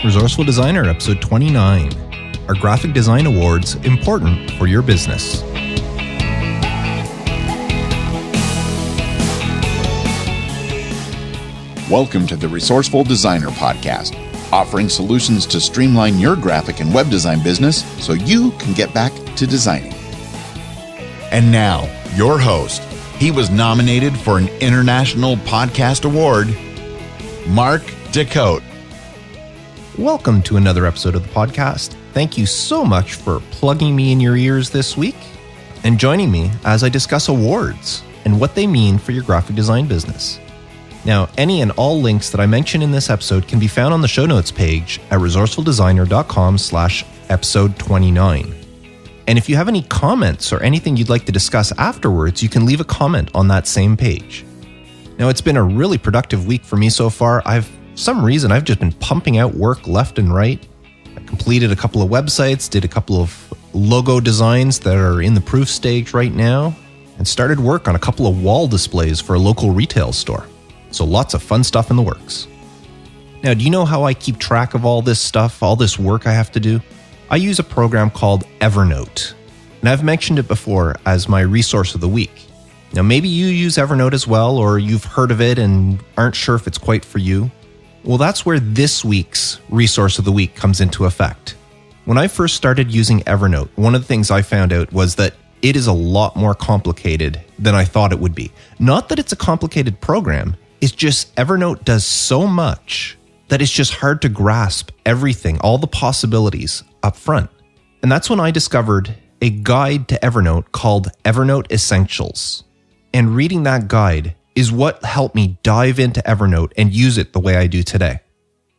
Resourceful Designer, episode 29. Are graphic design awards important for your business? Welcome to the Resourceful Designer Podcast, offering solutions to streamline your graphic and web design business so you can get back to designing. And now, your host. He was nominated for an International Podcast Award, Mark Decote. Welcome to another episode of the podcast. Thank you so much for plugging me in your ears this week and joining me as I discuss awards and what they mean for your graphic design business. Now, any and all links that I mention in this episode can be found on the show notes page at resourcefuldesigner.com/episode 29. And if you have any comments or anything you'd like to discuss afterwards, you can leave a comment on that same page. Now, it's been a really productive week for me so far. For some reason, I've just been pumping out work left and right. I completed a couple of websites, did a couple of logo designs that are in the proof stage right now, and started work on a couple of wall displays for a local retail store. So lots of fun stuff in the works. Now, do you know how I keep track of all this stuff, all this work I have to do? I use a program called Evernote, and I've mentioned it before as my resource of the week. Now, maybe you use Evernote as well, or you've heard of it and aren't sure if it's quite for you. Well, that's where this week's resource of the week comes into effect. When I first started using Evernote, one of the things I found out was that it is a lot more complicated than I thought it would be. Not that it's a complicated program, it's just Evernote does so much that it's just hard to grasp everything, all the possibilities up front. And that's when I discovered a guide to Evernote called Evernote Essentials. And reading that guide is what helped me dive into Evernote and use it the way I do today.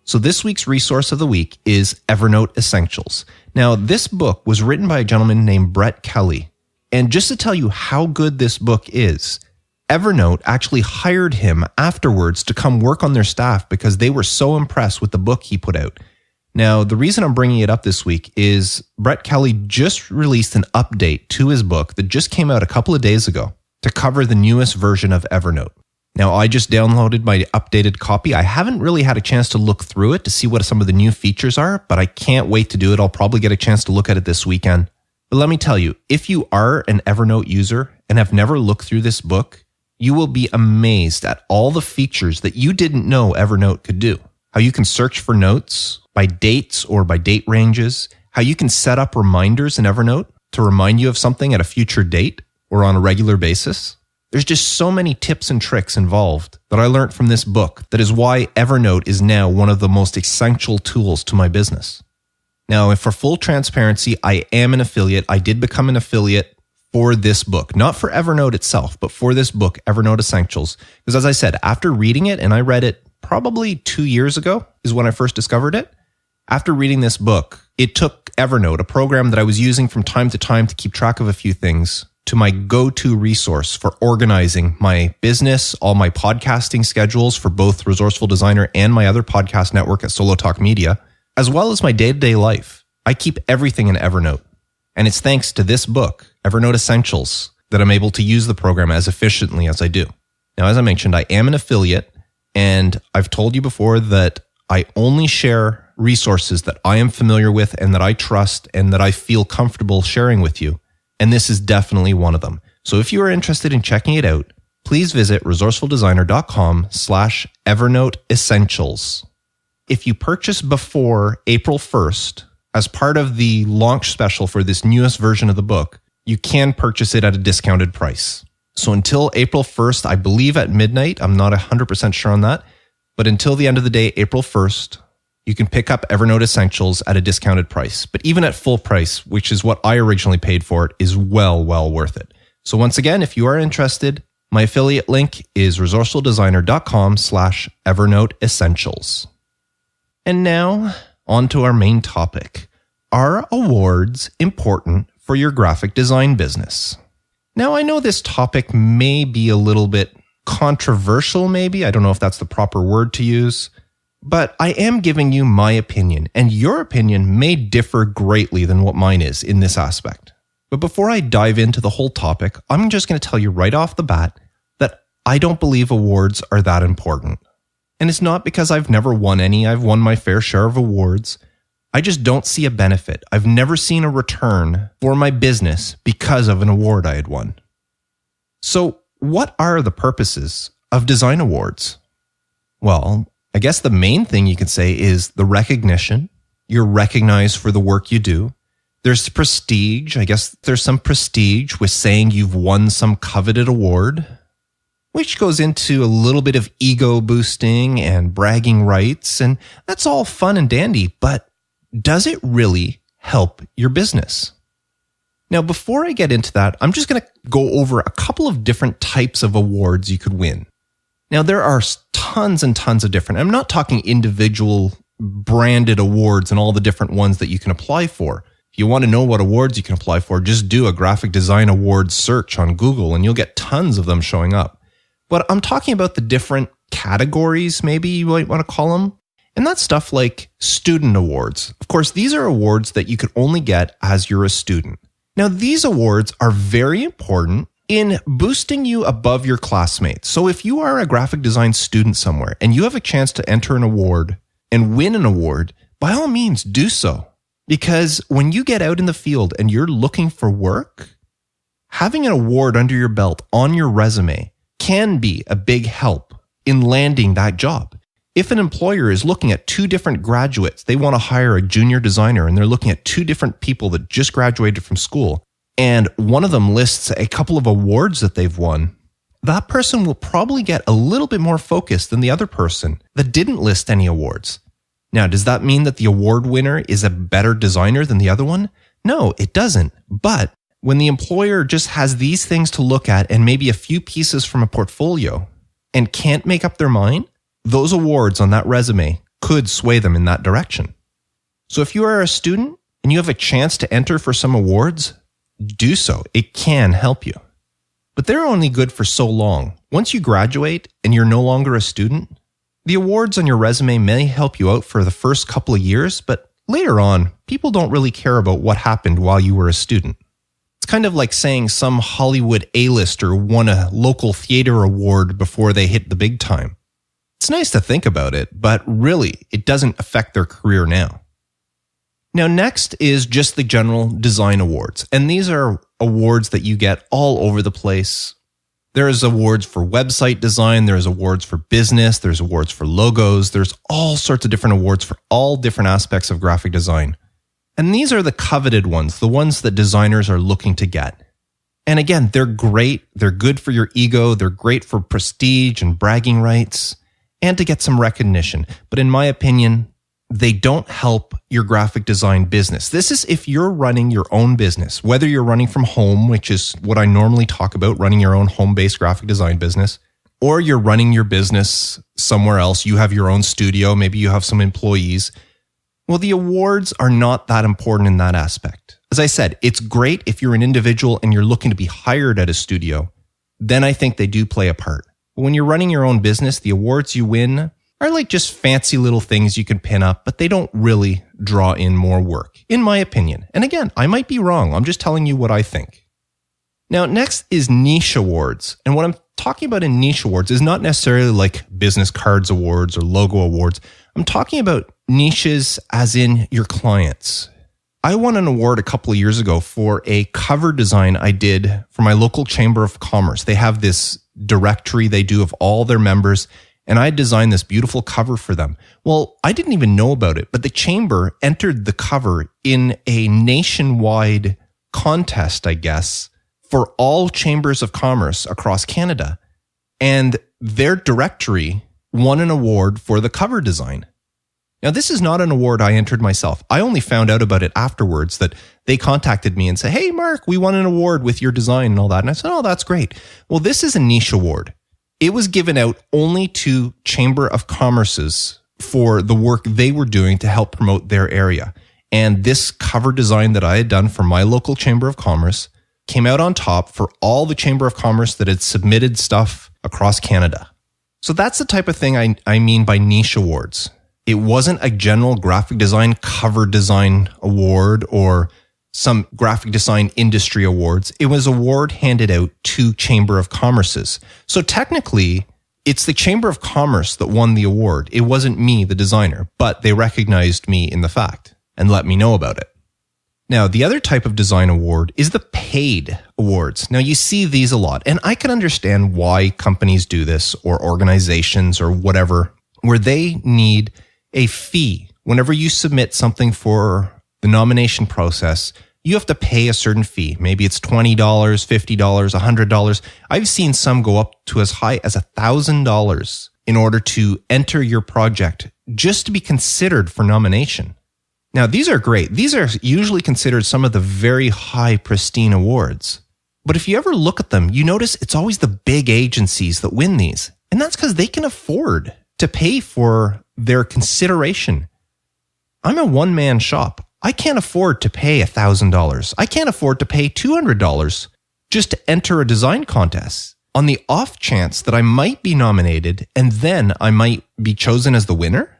So this week's resource of the week is Evernote Essentials. Now, this book was written by a gentleman named Brett Kelly. And just to tell you how good this book is, Evernote actually hired him afterwards to come work on their staff because they were so impressed with the book he put out. Now, the reason I'm bringing it up this week is Brett Kelly just released an update to his book that just came out a couple of days ago to cover the newest version of Evernote. Now, I just downloaded my updated copy. I haven't really had a chance to look through it to see what some of the new features are, but I can't wait to do it. I'll probably get a chance to look at it this weekend. But let me tell you, if you are an Evernote user and have never looked through this book, you will be amazed at all the features that you didn't know Evernote could do. How you can search for notes by dates or by date ranges, how you can set up reminders in Evernote to remind you of something at a future date or on a regular basis. There's just so many tips and tricks involved that I learned from this book that is why Evernote is now one of the most essential tools to my business. Now, for full transparency, I am an affiliate. I did become an affiliate for this book, not for Evernote itself, but for this book, Evernote Essentials. Because as I said, after reading it, and I read it probably 2 years ago is when I first discovered it. After reading this book, it took Evernote, a program that I was using from time to time to keep track of a few things, to my go-to resource for organizing my business, all my podcasting schedules for both Resourceful Designer and my other podcast network at Solo Talk Media, as well as my day-to-day life. I keep everything in Evernote. And it's thanks to this book, Evernote Essentials, that I'm able to use the program as efficiently as I do. Now, as I mentioned, I am an affiliate, and I've told you before that I only share resources that I am familiar with and that I trust and that I feel comfortable sharing with you. And this is definitely one of them. So if you are interested in checking it out, please visit resourcefuldesigner.com/Evernote Essentials. If you purchase before April 1st, as part of the launch special for this newest version of the book, you can purchase it at a discounted price. So until April 1st, I believe at midnight, I'm not 100% sure on that, but until the end of the day, April 1st, you can pick up Evernote Essentials at a discounted price. But even at full price, which is what I originally paid for it, is well worth it. So once again, if you are interested, my affiliate link is resourcefuldesigner.com/Evernote Essentials. And now, on to our main topic. Are awards important for your graphic design business? Now, I know this topic may be a little bit controversial, maybe. I don't know if that's the proper word to use. But I am giving you my opinion, and your opinion may differ greatly than what mine is in this aspect. But before I dive into the whole topic, I'm just going to tell you right off the bat that I don't believe awards are that important. And it's not because I've never won any. I've won my fair share of awards. I just don't see a benefit. I've never seen a return for my business because of an award I had won. So what are the purposes of design awards? Well, I guess the main thing you could say is the recognition. You're recognized for the work you do. There's prestige. I guess there's some prestige with saying you've won some coveted award, which goes into a little bit of ego boosting and bragging rights. And that's all fun and dandy, but does it really help your business? Now, before I get into that, I'm just going to go over a couple of different types of awards you could win. Now, there are tons and tons of different. I'm not talking individual branded awards and all the different ones that you can apply for. If you want to know what awards you can apply for, just do a graphic design awards search on Google and you'll get tons of them showing up. But I'm talking about the different categories, maybe you might want to call them. And that's stuff like student awards. Of course, these are awards that you could only get as you're a student. Now, these awards are very important in boosting you above your classmates. So if you are a graphic design student somewhere and you have a chance to enter an award and win an award, by all means, do so. Because when you get out in the field and you're looking for work, having an award under your belt on your resume can be a big help in landing that job. If an employer is looking at two different graduates, they want to hire a junior designer and they're looking at two different people that just graduated from school, and one of them lists a couple of awards that they've won, that person will probably get a little bit more focus than the other person that didn't list any awards. Now, does that mean that the award winner is a better designer than the other one? No, it doesn't. But when the employer just has these things to look at and maybe a few pieces from a portfolio and can't make up their mind, those awards on that resume could sway them in that direction. So if you are a student and you have a chance to enter for some awards, do so. It can help you. But they're only good for so long. Once you graduate and you're no longer a student, the awards on your resume may help you out for the first couple of years, but later on, people don't really care about what happened while you were a student. It's kind of like saying some Hollywood A-lister won a local theater award before they hit the big time. It's nice to think about it, but really, it doesn't affect their career now. Now, next is just the general design awards. And these are awards that you get all over the place. There's awards for website design. There's awards for business. There's awards for logos. There's all sorts of different awards for all different aspects of graphic design. And these are the coveted ones, the ones that designers are looking to get. And again, they're great. They're good for your ego. They're great for prestige and bragging rights, and to get some recognition. But in my opinion, they don't help your graphic design business. This is if you're running your own business, whether you're running from home, which is what I normally talk about, running your own home-based graphic design business, or you're running your business somewhere else. You have your own studio. Maybe you have some employees. Well, the awards are not that important in that aspect. As I said, it's great if you're an individual and you're looking to be hired at a studio. Then I think they do play a part. When you're running your own business, the awards you win are like just fancy little things you can pin up, but they don't really draw in more work, in my opinion. And again, I might be wrong. I'm just telling you what I think. Now, next is niche awards. And what I'm talking about in niche awards is not necessarily like business cards awards or logo awards. I'm talking about niches as in your clients. I won an award a couple of years ago for a cover design I did for my local Chamber of Commerce. They have this directory they do of all their members, and I designed this beautiful cover for them. Well, I didn't even know about it, but the Chamber entered the cover in a nationwide contest, I guess, for all chambers of commerce across Canada. And their directory won an award for the cover design. Now, this is not an award I entered myself. I only found out about it afterwards, that they contacted me and said, "Hey, Mark, we won an award with your design and all that." And I said, "Oh, that's great." Well, this is a niche award. It was given out only to Chamber of Commerce's for the work they were doing to help promote their area. And this cover design that I had done for my local Chamber of Commerce came out on top for all the Chamber of Commerce that had submitted stuff across Canada. So that's the type of thing I mean by niche awards. It wasn't a general graphic design cover design award or some graphic design industry awards. It was an award handed out to Chamber of Commerce's. So technically, It's the Chamber of Commerce that won the award. It wasn't me, the designer, but they recognized me in the fact and let me know about it. Now, the other type of design award is the paid awards. Now, you see these a lot, and I can understand why companies do this, or organizations or whatever, where they need a fee. Whenever you submit something for the nomination process, you have to pay a certain fee. Maybe it's $20, $50, $100. I've seen some go up to as high as $1,000 in order to enter your project just to be considered for nomination. Now, these are great. These are usually considered some of the very high, pristine awards. But if you ever look at them, you notice it's always the big agencies that win these. And that's because they can afford to pay for their consideration. I'm a one-man shop. I can't afford to pay $1,000. I can't afford to pay $200 just to enter a design contest on the off chance that I might be nominated and then I might be chosen as the winner.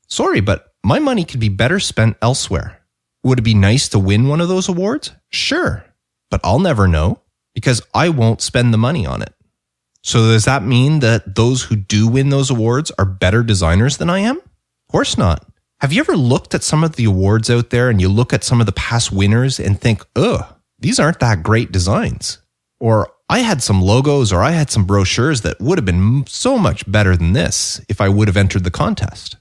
Sorry, but my money could be better spent elsewhere. Would it be nice to win one of those awards? Sure, but I'll never know because I won't spend the money on it. So does that mean that those who do win those awards are better designers than I am? Of course not. Have you ever looked at some of the awards out there and you look at some of the past winners and think, these aren't that great designs? Or I had some logos or I had some brochures that would have been so much better than this if I would have entered the contest.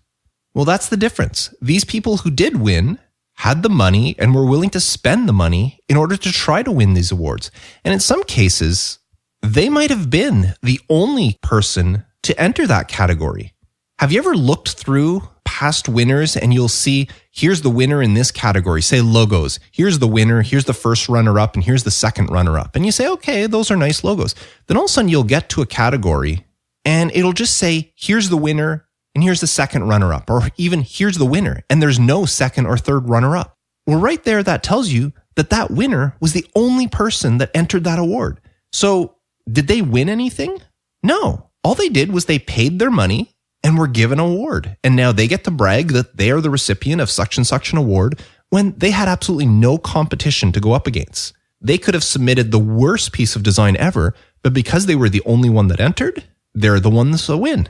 Well, that's the difference. These people who did win had the money and were willing to spend the money in order to try to win these awards. And in some cases, they might have been the only person to enter that category. Have you ever looked through past winners and you'll see, here's the winner in this category, say logos. Here's the winner, here's the first runner-up, and here's the second runner-up. And you say, okay, those are nice logos. Then all of a sudden you'll get to a category and it'll just say, here's the winner and here's the second runner-up, or even here's the winner, and there's no second or third runner-up. Well, right there, that tells you that that winner was the only person that entered that award. So did they win anything? No. All they did was they paid their money and were given an award. And now they get to brag that they are the recipient of such and such an award when they had absolutely no competition to go up against. They could have submitted the worst piece of design ever, but because they were the only one that entered, they're the ones that win.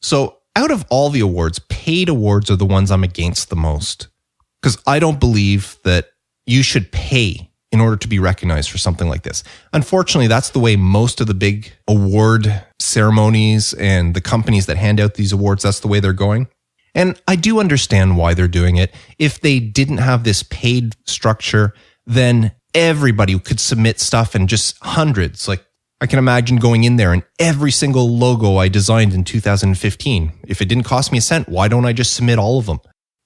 So out of all the awards, paid awards are the ones I'm against the most, because I don't believe that you should pay in order to be recognized for something like this. Unfortunately, that's the way most of the big award ceremonies and the companies that hand out these awards, that's the way they're going. And I do understand why they're doing it. If they didn't have this paid structure, then everybody could submit stuff and just hundreds. Like I can imagine going in there and every single logo I designed in 2015, if it didn't cost me a cent, why don't I just submit all of them?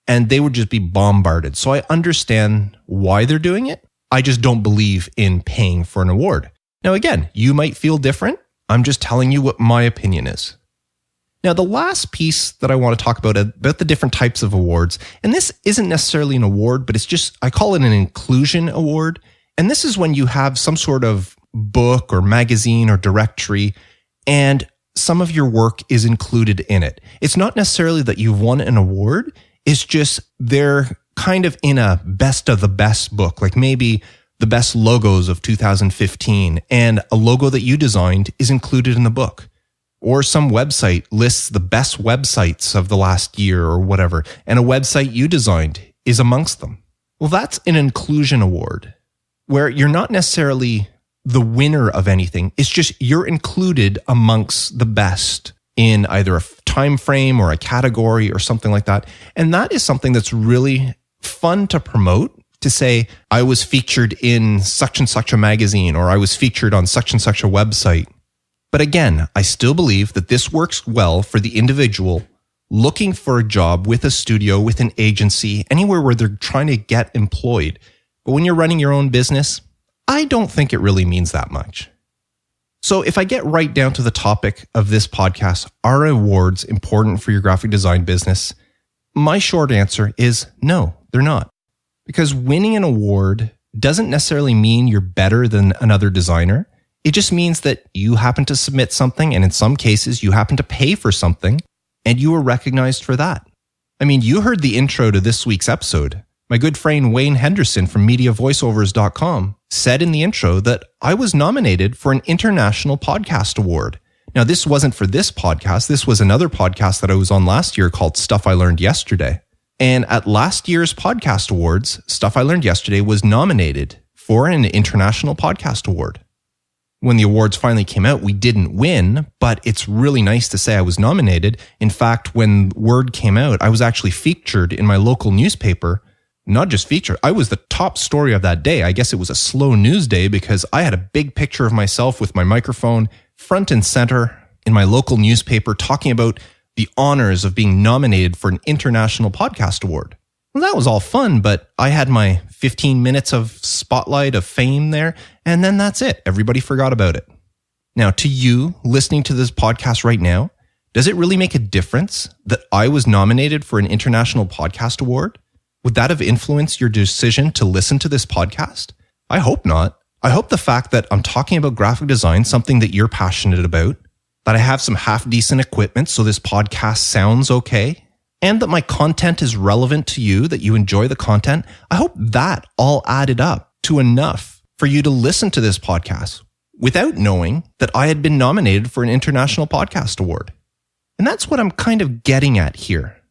And they would just be bombarded. So I understand why they're doing it. I just don't believe in paying for an award. Now, again, you might feel different. I'm just telling you what my opinion is. Now, the last piece that I want to talk about the different types of awards, and this isn't necessarily an award, but it's just, I call it an inclusion award. And this is when you have some sort of book or magazine or directory, and some of your work is included in it. It's not necessarily that you've won an award. It's just they're kind of in a best of the best book, like maybe the best logos of 2015, and a logo that you designed is included in the book. Or some website lists the best websites of the last year or whatever, and a website you designed is amongst them. Well, that's an inclusion award where you're not necessarily the winner of anything. It's just you're included amongst the best in either a time frame or a category or something like that. And that is something that's really fun to promote, to say, I was featured in such and such a magazine, or I was featured on such and such a website. But again, I still believe that this works well for the individual looking for a job with a studio, with an agency, anywhere where they're trying to get employed. But when you're running your own business, I don't think it really means that much. So if I get right down to the topic of this podcast, are awards important for your graphic design business? My short answer is no, they're not. Because winning an award doesn't necessarily mean you're better than another designer. It just means that you happen to submit something, and in some cases, you happen to pay for something, and you were recognized for that. I mean, you heard the intro to this week's episode. My good friend Wayne Henderson from MediaVoiceovers.com said in the intro that I was nominated for an International Podcast Award. Now, this wasn't for this podcast. This was another podcast that I was on last year called Stuff I Learned Yesterday. And at last year's podcast awards, Stuff I Learned Yesterday was nominated for an International Podcast Award. When the awards finally came out, we didn't win, but it's really nice to say I was nominated. In fact, when word came out, I was actually featured in my local newspaper. Not just featured, I was the top story of that day. I guess it was a slow news day because I had a big picture of myself with my microphone front and center in my local newspaper talking about the honors of being nominated for an International Podcast Award. Well, that was all fun, but I had my 15 minutes of spotlight of fame there, and then that's it. Everybody forgot about it. Now, to you listening to this podcast right now, does it really make a difference that I was nominated for an International Podcast Award? Would that have influenced your decision to listen to this podcast? I hope not. I hope the fact that I'm talking about graphic design, something that you're passionate about, that I have some half-decent equipment so this podcast sounds okay, and that my content is relevant to you, that you enjoy the content, I hope that all added up to enough for you to listen to this podcast without knowing that I had been nominated for an International Podcast Award. And that's what I'm kind of getting at here.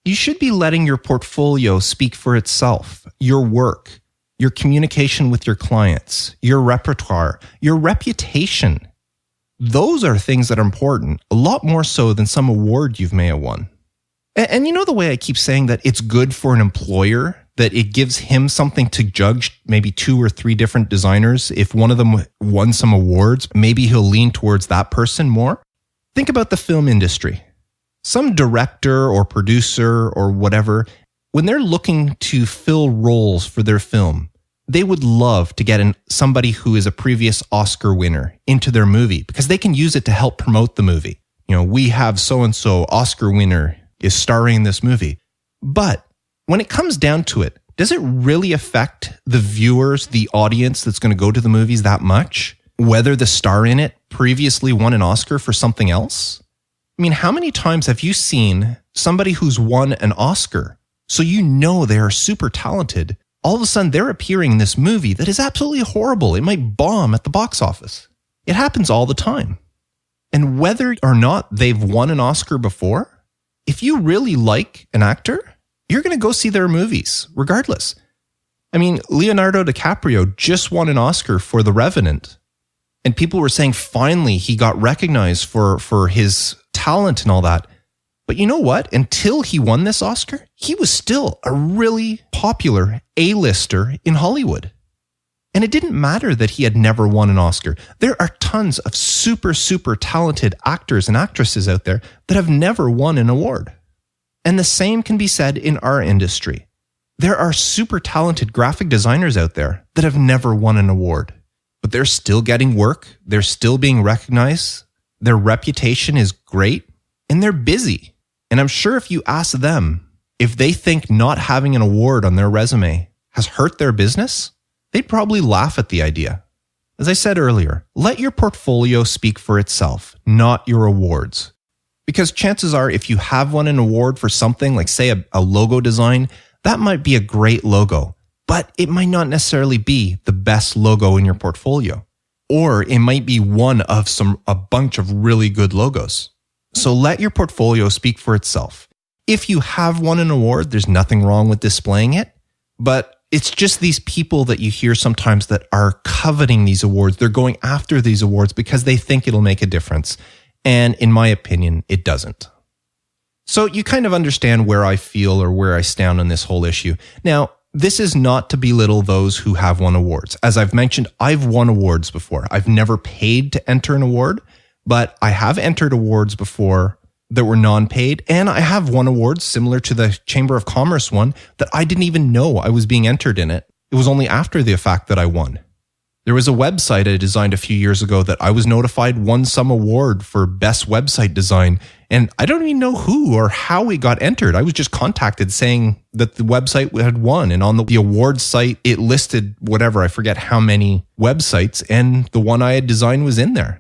You should be letting your portfolio speak for itself, your work, your communication with your clients, your repertoire, your reputation. Those are things that are important, a lot more so than some award you may have won. And you know the way I keep saying that it's good for an employer, that it gives him something to judge maybe 2 or 3 different designers. If one of them won some awards, maybe he'll lean towards that person more. Think about the film industry. Some director or producer or whatever, when they're looking to fill roles for their film, they would love to get somebody who is a previous Oscar winner into their movie because they can use it to help promote the movie. You know, we have so-and-so Oscar winner is starring in this movie. But when it comes down to it, does it really affect the viewers, the audience that's going to go to the movies that much? Whether the star in it previously won an Oscar for something else? I mean, how many times have you seen somebody who's won an Oscar, so you know they are super talented, all of a sudden they're appearing in this movie that is absolutely horrible. It might bomb at the box office. It happens all the time. And whether or not they've won an Oscar before, if you really like an actor, you're going to go see their movies, regardless. I mean, Leonardo DiCaprio just won an Oscar for The Revenant. And people were saying finally he got recognized for his talent and all that. But you know what? Until he won this Oscar, he was still a really popular A-lister in Hollywood. And it didn't matter that he had never won an Oscar. There are tons of super, super talented actors and actresses out there that have never won an award. And the same can be said in our industry. There are super talented graphic designers out there that have never won an award, but they're still getting work. They're still being recognized. Their reputation is great and they're busy. And I'm sure if you ask them if they think not having an award on their resume has hurt their business, they'd probably laugh at the idea. As I said earlier, let your portfolio speak for itself, not your awards. Because chances are, if you have won an award for something like, say, a logo design, that might be a great logo, but it might not necessarily be the best logo in your portfolio. Or it might be one of a bunch of really good logos. So let your portfolio speak for itself. If you have won an award, there's nothing wrong with displaying it, but it's just these people that you hear sometimes that are coveting these awards. They're going after these awards because they think it'll make a difference. And in my opinion, it doesn't. So you kind of understand where I feel or where I stand on this whole issue. Now, this is not to belittle those who have won awards. As I've mentioned, I've won awards before. I've never paid to enter an award, but I have entered awards before that were non-paid, and I have won awards similar to the Chamber of Commerce one that I didn't even know I was being entered in it. It was only after the fact that I won. There was a website I designed a few years ago that I was notified won some award for best website design, and I don't even know who or how it got entered. I was just contacted saying that the website had won, and on the award site, it listed whatever, I forget how many websites, and the one I had designed was in there.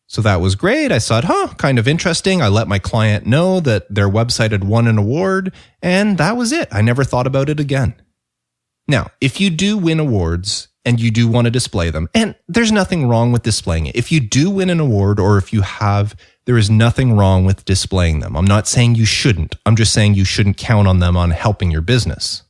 So that was great. I thought, kind of interesting. I let my client know that their website had won an award, and that was it. I never thought about it again. Now, if you do win awards, and you do want to display them. And there's nothing wrong with displaying it. If you do win an award or if you have, there is nothing wrong with displaying them. I'm not saying you shouldn't. I'm just saying you shouldn't count on them on helping your business.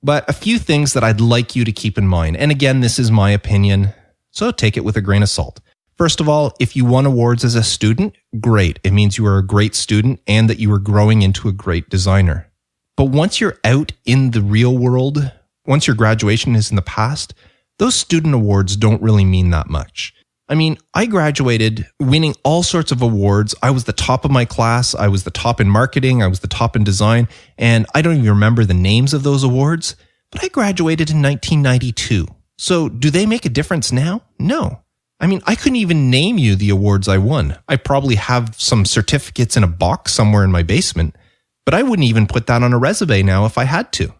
But a few things that I'd like you to keep in mind. And again, this is my opinion, so take it with a grain of salt. First of all, if you won awards as a student, great. It means you are a great student and that you are growing into a great designer. But once you're out in the real world, once your graduation is in the past, those student awards don't really mean that much. I mean, I graduated winning all sorts of awards. I was the top of my class. I was the top in marketing. I was the top in design. And I don't even remember the names of those awards, but I graduated in 1992. So do they make a difference now? No. I mean, I couldn't even name you the awards I won. I probably have some certificates in a box somewhere in my basement, but I wouldn't even put that on a resume now if I had to.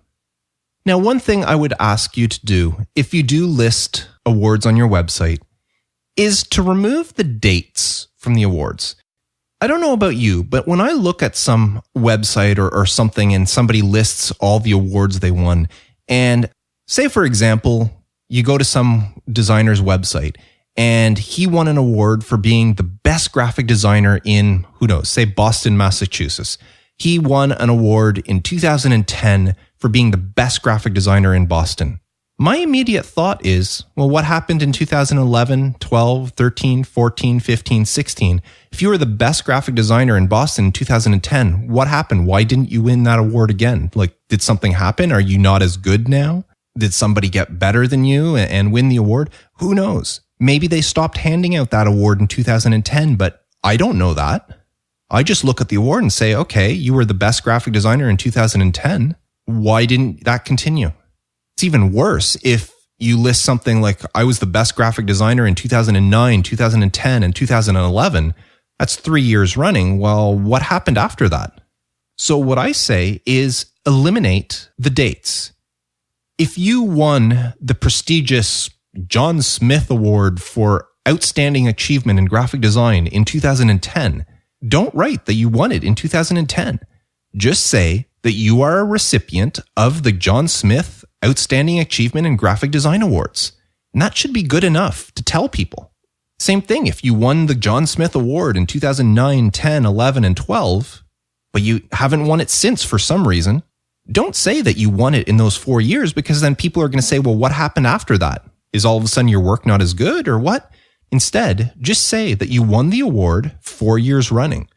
Now, one thing I would ask you to do, if you do list awards on your website, is to remove the dates from the awards. I don't know about you, but when I look at some website or something and somebody lists all the awards they won, and say, for example, you go to some designer's website and he won an award for being the best graphic designer in, who knows, say Boston, Massachusetts. He won an award in 2010 for being the best graphic designer in Boston. My immediate thought is, well, what happened in 2011, 12, 13, 14, 15, 16? If you were the best graphic designer in Boston in 2010, what happened? Why didn't you win that award again? Like, did something happen? Are you not as good now? Did somebody get better than you and win the award? Who knows? Maybe they stopped handing out that award in 2010, but I don't know that. I just look at the award and say, okay, you were the best graphic designer in 2010. Why didn't that continue? It's even worse if you list something like, I was the best graphic designer in 2009, 2010, and 2011. That's 3 years running. Well, what happened after that? So what I say is eliminate the dates. If you won the prestigious John Smith Award for Outstanding Achievement in Graphic Design in 2010, don't write that you won it in 2010. Just say that you are a recipient of the John Smith Outstanding Achievement in Graphic Design Awards. And that should be good enough to tell people. Same thing if you won the John Smith Award in 2009, 10, 11, and 12, but you haven't won it since for some reason, don't say that you won it in those 4 years, because then people are going to say, well, what happened after that? Is all of a sudden your work not as good or what? Instead, just say that you won the award 4 years running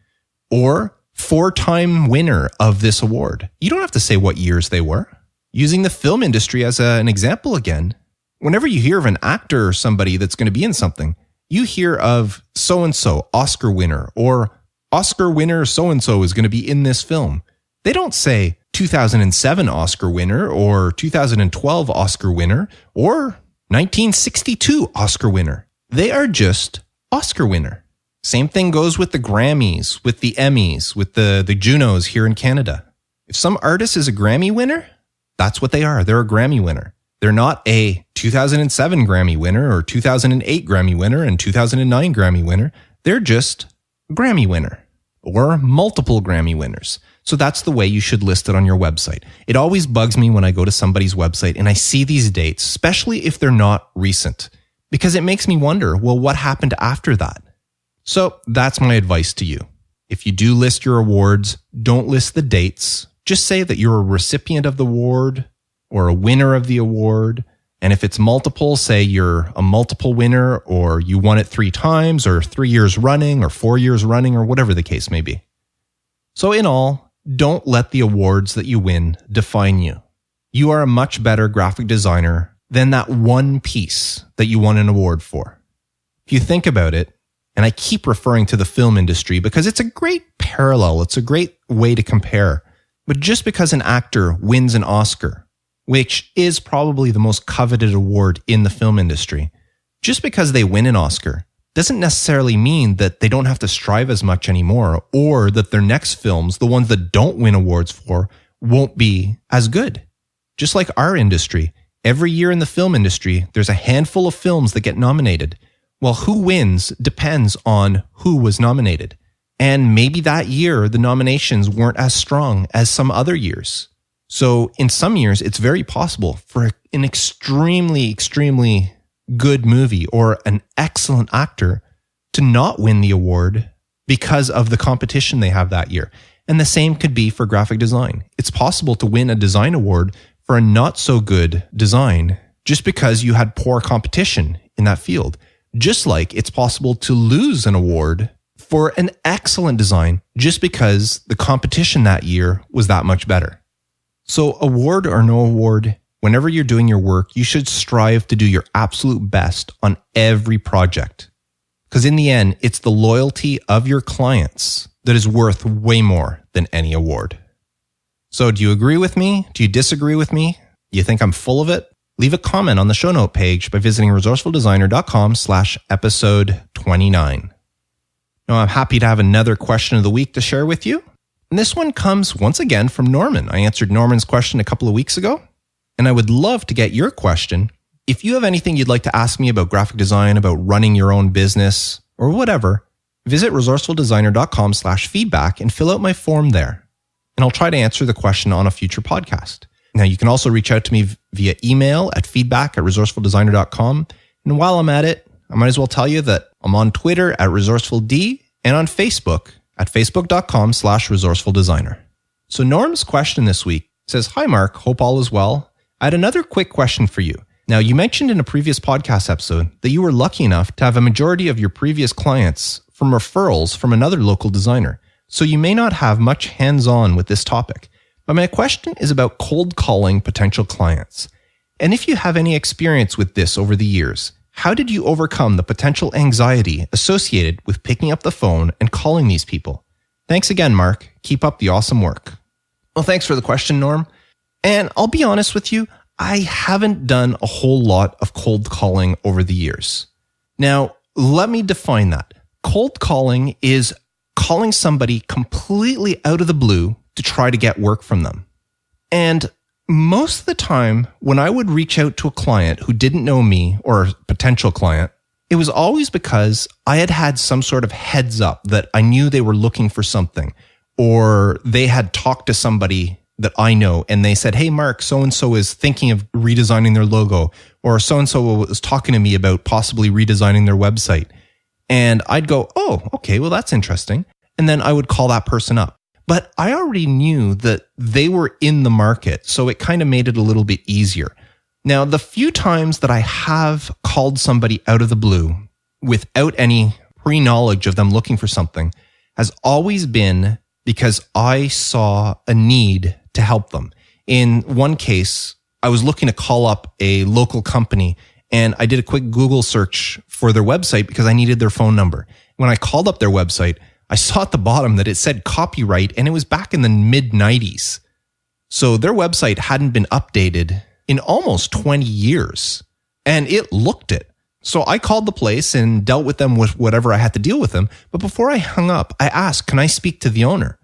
or 4-time winner of this award. You don't have to say what years they were. Using the film industry as an example again, whenever you hear of an actor or somebody that's going to be in something, you hear of so-and-so Oscar winner or Oscar winner so-and-so is going to be in this film. They don't say 2007 Oscar winner or 2012 Oscar winner or 1962 Oscar winner. They are just Oscar winner. Same thing goes with the Grammys, with the Emmys, with the Junos here in Canada. If some artist is a Grammy winner, that's what they are. They're a Grammy winner. They're not a 2007 Grammy winner or 2008 Grammy winner and 2009 Grammy winner. They're just a Grammy winner or multiple Grammy winners. So that's the way you should list it on your website. It always bugs me when I go to somebody's website and I see these dates, especially if they're not recent, because it makes me wonder, well, what happened after that? So that's my advice to you. If you do list your awards, don't list the dates. Just say that you're a recipient of the award or a winner of the award. And if it's multiple, say you're a multiple winner or you won it 3 times or 3 years running or 4 years running or whatever the case may be. So in all, don't let the awards that you win define you. You are a much better graphic designer than that one piece that you won an award for. If you think about it, and I keep referring to the film industry because it's a great parallel, it's a great way to compare. But just because an actor wins an Oscar, which is probably the most coveted award in the film industry, just because they win an Oscar doesn't necessarily mean that they don't have to strive as much anymore, or that their next films, the ones that don't win awards for, won't be as good. Just like our industry, every year in the film industry, there's a handful of films that get nominated. Well, who wins depends on who was nominated. And maybe that year, the nominations weren't as strong as some other years. So in some years, it's very possible for an extremely, extremely good movie or an excellent actor to not win the award because of the competition they have that year. And the same could be for graphic design. It's possible to win a design award for a not so good design just because you had poor competition in that field. Just like it's possible to lose an award for an excellent design just because the competition that year was that much better. So award or no award, whenever you're doing your work, you should strive to do your absolute best on every project. Because in the end, it's the loyalty of your clients that is worth way more than any award. So do you agree with me? Do you disagree with me? You think I'm full of it? Leave a comment on the show note page by visiting resourcefuldesigner.com/episode 29. Now, I'm happy to have another question of the week to share with you. And this one comes once again from Norman. I answered Norman's question a couple of weeks ago, and I would love to get your question. If you have anything you'd like to ask me about graphic design, about running your own business, or whatever, visit resourcefuldesigner.com/feedback and fill out my form there. And I'll try to answer the question on a future podcast. Now, you can also reach out to me via email at feedback@resourcefuldesigner.com. And while I'm at it, I might as well tell you that I'm on Twitter at resourcefulD and on Facebook at facebook.com/resourcefuldesigner. So Norm's question this week says, "Hi, Mark. Hope all is well. I had another quick question for you. Now, you mentioned in a previous podcast episode that you were lucky enough to have a majority of your previous clients from referrals from another local designer. So you may not have much hands-on with this topic. But my question is about cold calling potential clients. And if you have any experience with this over the years, how did you overcome the potential anxiety associated with picking up the phone and calling these people? Thanks again, Mark. Keep up the awesome work." Well, thanks for the question, Norm. And I'll be honest with you, I haven't done a whole lot of cold calling over the years. Now, let me define that. Cold calling is calling somebody completely out of the blue to try to get work from them. And most of the time, when I would reach out to a client who didn't know me or a potential client, it was always because I had had some sort of heads up that I knew they were looking for something, or they had talked to somebody that I know and they said, "Hey, Mark, so-and-so is thinking of redesigning their logo," or so-and-so was talking to me about possibly redesigning their website. And I'd go, "Oh, okay, well, that's interesting." And then I would call that person up. But I already knew that they were in the market, so it kind of made it a little bit easier. Now, the few times that I have called somebody out of the blue without any pre-knowledge of them looking for something has always been because I saw a need to help them. In one case, I was looking to call up a local company, and I did a quick Google search for their website because I needed their phone number. When I called up their website, I saw at the bottom that it said copyright, and it was back in the mid-90s. So their website hadn't been updated in almost 20 years, and it looked it. So I called the place and dealt with them with whatever I had to deal with them. But before I hung up, I asked, "Can I speak to the owner?"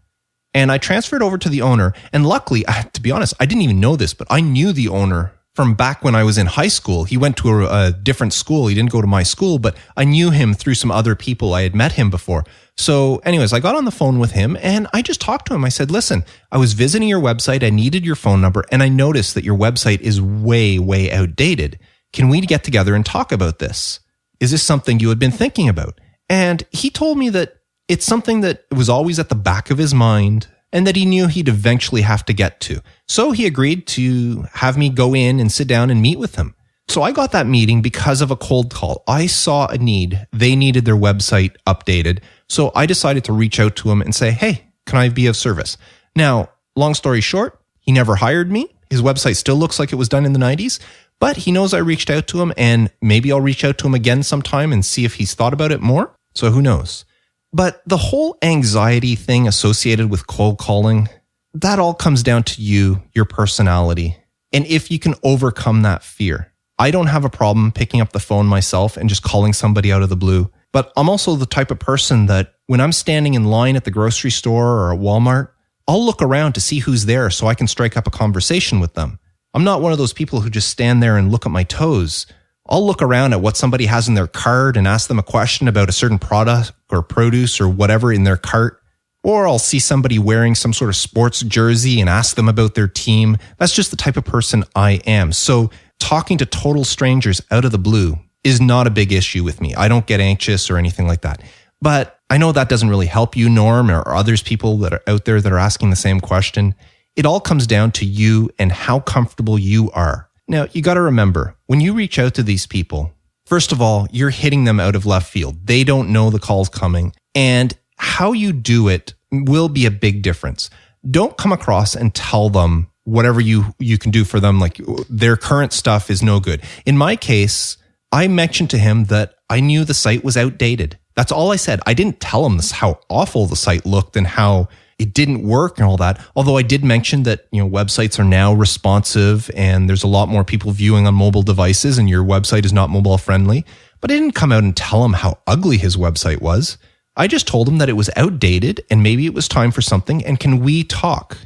And I transferred over to the owner. And luckily, to be honest, I didn't even know this, but I knew the owner from back when I was in high school. He went to a different school. He didn't go to my school, but I knew him through some other people. I had met him before. So anyways, I got on the phone with him and I just talked to him. I said, "Listen, I was visiting your website. I needed your phone number, and I noticed that your website is way, way outdated. Can we get together and talk about this? Is this something you had been thinking about?" And he told me that it's something that was always at the back of his mind and that he knew he'd eventually have to get to. So he agreed to have me go in and sit down and meet with him. So I got that meeting because of a cold call. I saw a need. They needed their website updated. So I decided to reach out to him and say, "Hey, can I be of service?" Now, long story short, he never hired me. His website still looks like it was done in the 90s, but he knows I reached out to him, and maybe I'll reach out to him again sometime and see if he's thought about it more. So who knows? But the whole anxiety thing associated with cold calling, that all comes down to you, your personality, and if you can overcome that fear. I don't have a problem picking up the phone myself and just calling somebody out of the blue. But I'm also the type of person that when I'm standing in line at the grocery store or at Walmart, I'll look around to see who's there so I can strike up a conversation with them. I'm not one of those people who just stand there and look at my toes. I'll look around at what somebody has in their cart and ask them a question about a certain product or produce or whatever in their cart. Or I'll see somebody wearing some sort of sports jersey and ask them about their team. That's just the type of person I am. So talking to total strangers out of the blue is not a big issue with me. I don't get anxious or anything like that. But I know that doesn't really help you, Norm, or others people that are out there that are asking the same question. It all comes down to you and how comfortable you are. Now, you got to remember, when you reach out to these people, first of all, you're hitting them out of left field. They don't know the call's coming. And how you do it will be a big difference. Don't come across and tell them whatever you can do for them, like their current stuff is no good. In my case, I mentioned to him that I knew the site was outdated. That's all I said. I didn't tell him how awful the site looked and how it didn't work and all that. Although I did mention that, websites are now responsive and there's a lot more people viewing on mobile devices and your website is not mobile friendly. But I didn't come out and tell him how ugly his website was. I just told him that it was outdated and maybe it was time for something, and can we talk?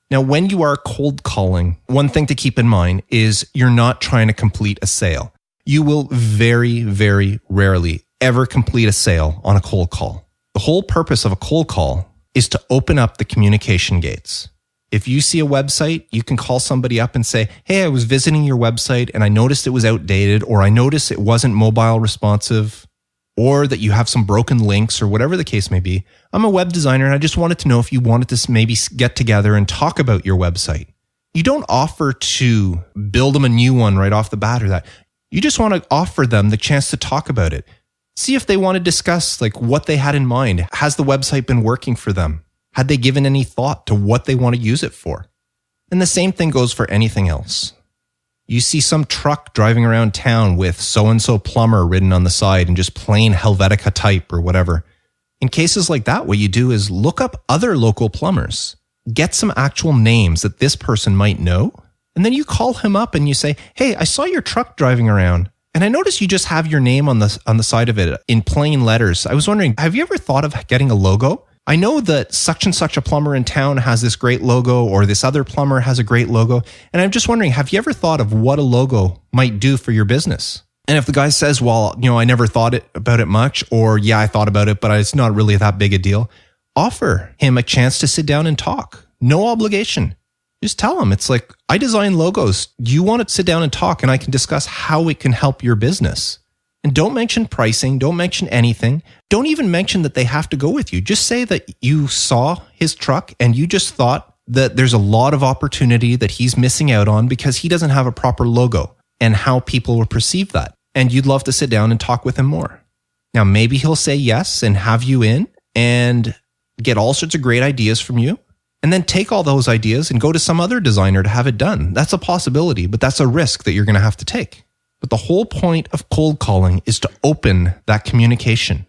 Now, when you are cold calling, one thing to keep in mind is you're not trying to complete a sale. You will very, very rarely ever complete a sale on a cold call. The whole purpose of a cold call is to open up the communication gates. If you see a website, you can call somebody up and say, hey, I was visiting your website and I noticed it was outdated, or I noticed it wasn't mobile responsive, or that you have some broken links, or whatever the case may be. I'm a web designer and I just wanted to know if you wanted to maybe get together and talk about your website. You don't offer to build them a new one right off the bat or that. You just want to offer them the chance to talk about it. See if they want to discuss what they had in mind. Has the website been working for them? Had they given any thought to what they want to use it for? And the same thing goes for anything else. You see some truck driving around town with so-and-so plumber written on the side and just plain Helvetica type or whatever. In cases like that, what you do is look up other local plumbers. Get some actual names that this person might know. And then you call him up and you say, hey, I saw your truck driving around and I noticed you just have your name on the side of it in plain letters. I was wondering, have you ever thought of getting a logo? I know that such and such a plumber in town has this great logo, or this other plumber has a great logo. And I'm just wondering, have you ever thought of what a logo might do for your business? And if the guy says, well, I never thought about it much, or yeah, I thought about it, but it's not really that big a deal, offer him a chance to sit down and talk. No obligation. Just tell him, it's like, I design logos. Do you want to sit down and talk and I can discuss how it can help your business? And don't mention pricing. Don't mention anything. Don't even mention that they have to go with you. Just say that you saw his truck and you just thought that there's a lot of opportunity that he's missing out on because he doesn't have a proper logo, and how people will perceive that. And you'd love to sit down and talk with him more. Now, maybe he'll say yes and have you in and get all sorts of great ideas from you. And then take all those ideas and go to some other designer to have it done. That's a possibility, but that's a risk that you're going to have to take. But the whole point of cold calling is to open that communication.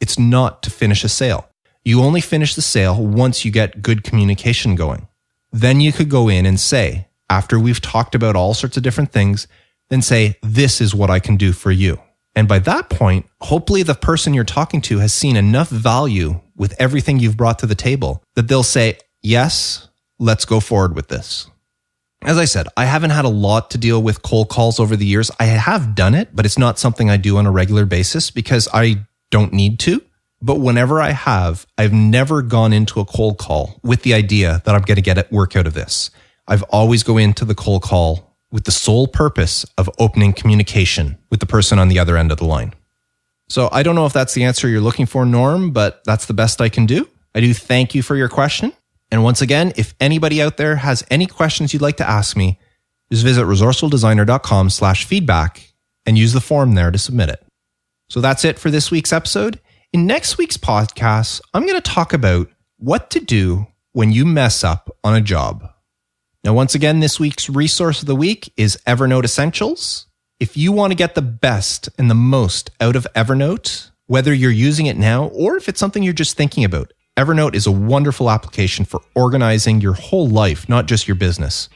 It's not to finish a sale. You only finish the sale once you get good communication going. Then you could go in and say, after we've talked about all sorts of different things, then say, this is what I can do for you. And by that point, hopefully the person you're talking to has seen enough value with everything you've brought to the table that they'll say, yes, let's go forward with this. As I said, I haven't had a lot to deal with cold calls over the years. I have done it, but it's not something I do on a regular basis because I don't need to. But whenever I have, I've never gone into a cold call with the idea that I'm going to get work out of this. I've always go into the cold call with the sole purpose of opening communication with the person on the other end of the line. So I don't know if that's the answer you're looking for, Norm, but that's the best I can do. I do thank you for your question. And once again, if anybody out there has any questions you'd like to ask me, just visit resourcefuldesigner.com/feedback and use the form there to submit it. So that's it for this week's episode. In next week's podcast, I'm going to talk about what to do when you mess up on a job. Now, once again, this week's resource of the week is Evernote Essentials. If you want to get the best and the most out of Evernote, whether you're using it now or if it's something you're just thinking about, Evernote is a wonderful application for organizing your whole life, not just your business.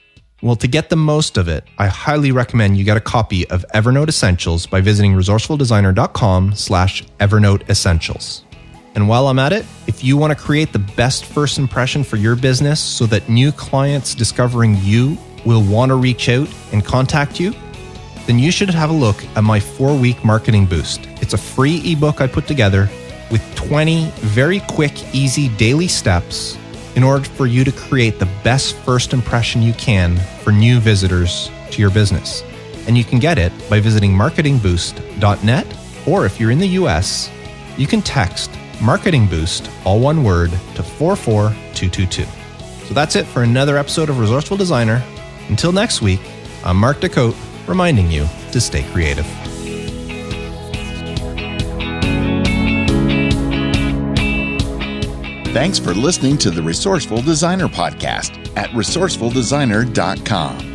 Well, to get the most of it, I highly recommend you get a copy of Evernote Essentials by visiting resourcefuldesigner.com/Evernote Essentials. And while I'm at it, if you want to create the best first impression for your business so that new clients discovering you will want to reach out and contact you, then you should have a look at my 4-week marketing boost. It's a free ebook I put together with 20 very quick, easy daily steps in order for you to create the best first impression you can for new visitors to your business. And you can get it by visiting marketingboost.net, or if you're in the US, you can text Marketing Boost, all one word, to 44222. So that's it for another episode of Resourceful Designer. Until next week, I'm Mark Decote, reminding you to stay creative. Thanks for listening to the Resourceful Designer Podcast at resourcefuldesigner.com.